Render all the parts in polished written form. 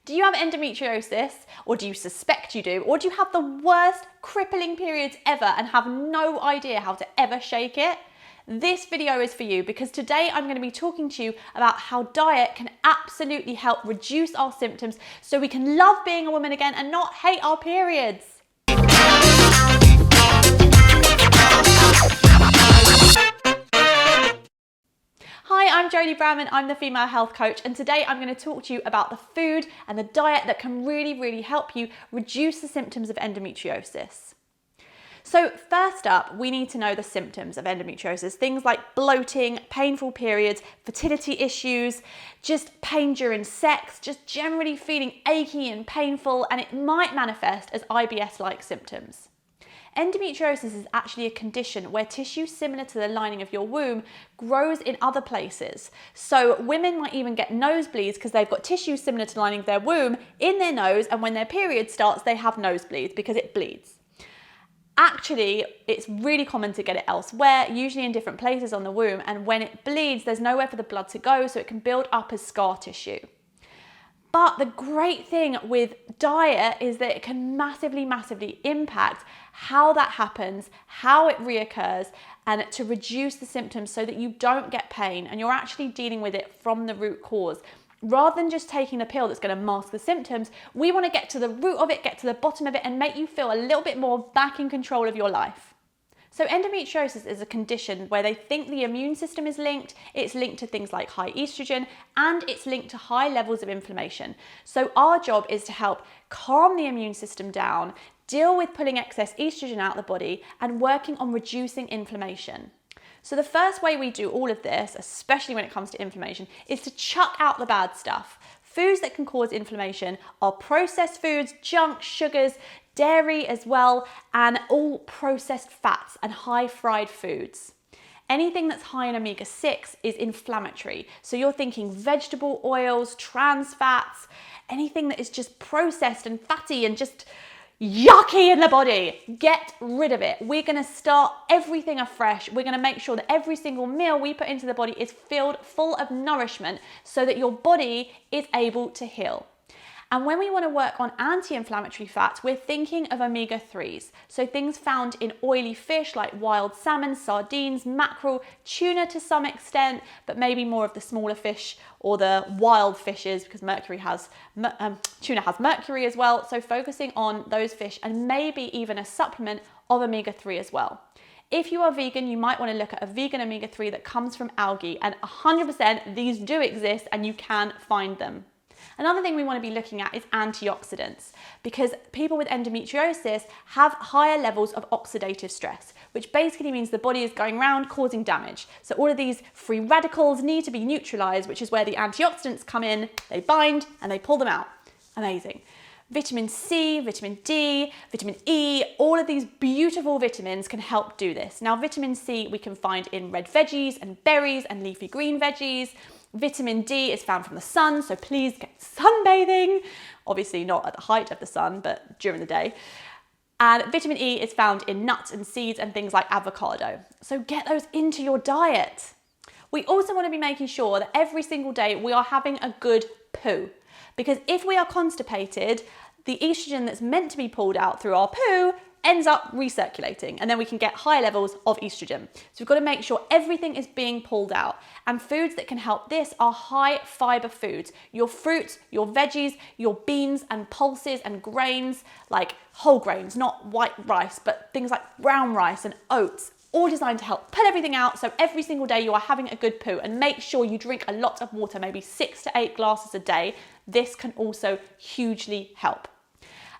Do you have endometriosis, or do you suspect you do, or do you have the worst crippling periods ever and have no idea how to ever shake it? This video is for you because today I'm going to be talking to you about how diet can absolutely help reduce our symptoms so we can love being a woman again and not hate our periods. Hi, I'm Jodie Bramman, I'm the female health coach, and today I'm going to talk to you about the food and the diet that can really help you reduce the symptoms of endometriosis. So first up, we need to know the symptoms of endometriosis, things like bloating, painful periods, fertility issues, just pain during sex, just generally feeling achy and painful, and it might manifest as IBS-like symptoms. Endometriosis is actually a condition where tissue similar to the lining of your womb grows in other places. So women might even get nosebleeds because they've got tissue similar to the lining of their womb in their nose, and when their period starts, they have nosebleeds because it bleeds. Actually, it's really common to get it elsewhere, usually in different places on the womb, and when it bleeds, there's nowhere for the blood to go, so it can build up as scar tissue. But the great thing with diet is that it can massively impact how that happens, how it reoccurs, and to reduce the symptoms so that you don't get pain and you're actually dealing with it from the root cause. Rather than just taking a pill that's going to mask the symptoms, we want to get to the root of it, get to the bottom of it, and make you feel a little bit more back in control of your life. So endometriosis is a condition where they think the immune system is linked, it's linked to things like high estrogen, and it's linked to high levels of inflammation. So our job is to help calm the immune system down, deal with pulling excess estrogen out of the body, and working on reducing inflammation. So the first way we do all of this, especially when it comes to inflammation, is to chuck out the bad stuff. Foods that can cause inflammation are processed foods, junk, sugars, dairy as well, and all processed fats and high fried foods. Anything that's high in omega-6 is inflammatory. So you're thinking vegetable oils, trans fats, anything that is just processed and fatty and just yucky in the body. Get rid of it. We're going to start everything afresh. We're going to make sure that every single meal we put into the body is filled full of nourishment so that your body is able to heal. And when we want to work on anti-inflammatory fats, we're thinking of omega-3s. So things found in oily fish like wild salmon, sardines, mackerel, tuna to some extent, but maybe more of the smaller fish or the wild fishes because tuna has mercury as well. So focusing on those fish and maybe even a supplement of omega-3 as well. If you are vegan, you might want to look at a vegan omega-3 that comes from algae, and 100% these do exist and you can find them. Another thing we want to be looking at is antioxidants, because people with endometriosis have higher levels of oxidative stress, which basically means the body is going around causing damage. So all of these free radicals need to be neutralized, which is where the antioxidants come in, they bind and they pull them out. Amazing. Vitamin C, vitamin D, vitamin E, all of these beautiful vitamins can help do this. Now, vitamin C we can find in red veggies and berries and leafy green veggies. Vitamin D is found from the sun, so please get sunbathing. Obviously not at the height of the sun, but during the day. And vitamin E is found in nuts and seeds and things like avocado. So get those into your diet. We also want to be making sure that every single day we are having a good poo. Because if we are constipated, the estrogen that's meant to be pulled out through our poo ends up recirculating, and then we can get high levels of estrogen. So we've got to make sure everything is being pulled out. And foods that can help this are high fiber foods. Your fruits, your veggies, your beans and pulses and grains, like whole grains, not white rice, but things like brown rice and oats, all designed to help pull everything out. So every single day you are having a good poo, and make sure you drink a lot of water, maybe 6 to 8 glasses a day. This can also hugely help.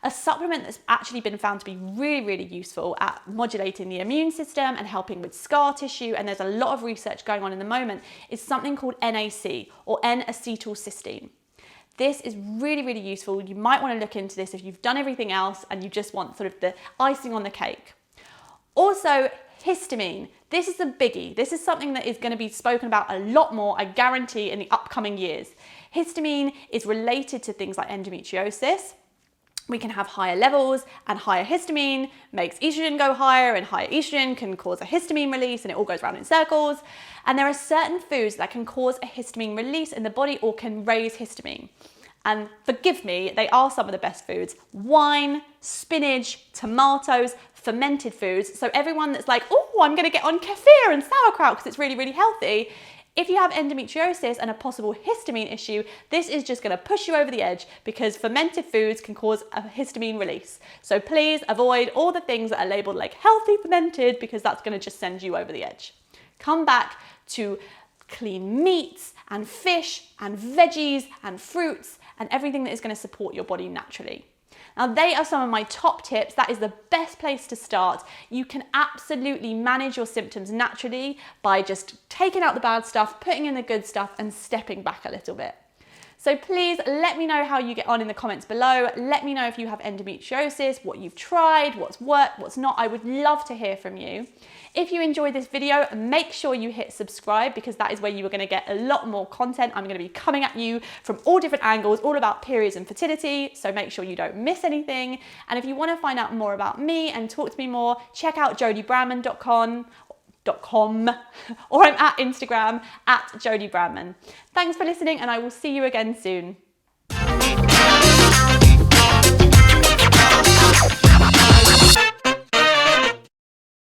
A supplement that's actually been found to be really useful at modulating the immune system and helping with scar tissue, and there's a lot of research going on in the moment, is something called NAC, or N-acetylcysteine. This is really useful. You might want to look into this if you've done everything else and you just want sort of the icing on the cake. Also, histamine. This is a biggie. This is something that is going to be spoken about a lot more, I guarantee, in the upcoming years. Histamine is related to things like endometriosis. We can have higher levels, and higher histamine makes estrogen go higher, and higher estrogen can cause a histamine release, and it all goes around in circles. And there are certain foods that can cause a histamine release in the body or can raise histamine. And forgive me, they are some of the best foods. Wine, spinach, tomatoes, fermented foods. So everyone that's like, oh, I'm gonna get on kefir and sauerkraut because it's really, really healthy. If you have endometriosis and a possible histamine issue, this is just gonna push you over the edge because fermented foods can cause a histamine release. So please avoid all the things that are labeled like healthy fermented because that's gonna just send you over the edge. Come back to clean meats and fish and veggies and fruits and everything that is gonna support your body naturally. Now, they are some of my top tips. That is the best place to start. You can absolutely manage your symptoms naturally by just taking out the bad stuff, putting in the good stuff, and stepping back a little bit. So please let me know how you get on in the comments below. Let me know if you have endometriosis, what you've tried, what's worked, what's not. I would love to hear from you. If you enjoyed this video, make sure you hit subscribe because that is where you are going to get a lot more content. I'm going to be coming at you from all different angles, all about periods and fertility. So make sure you don't miss anything. And if you want to find out more about me and talk to me more, check out jodybramman.com. or I'm at Instagram at Jodie Bramman. Thanks for listening and I will see you again soon.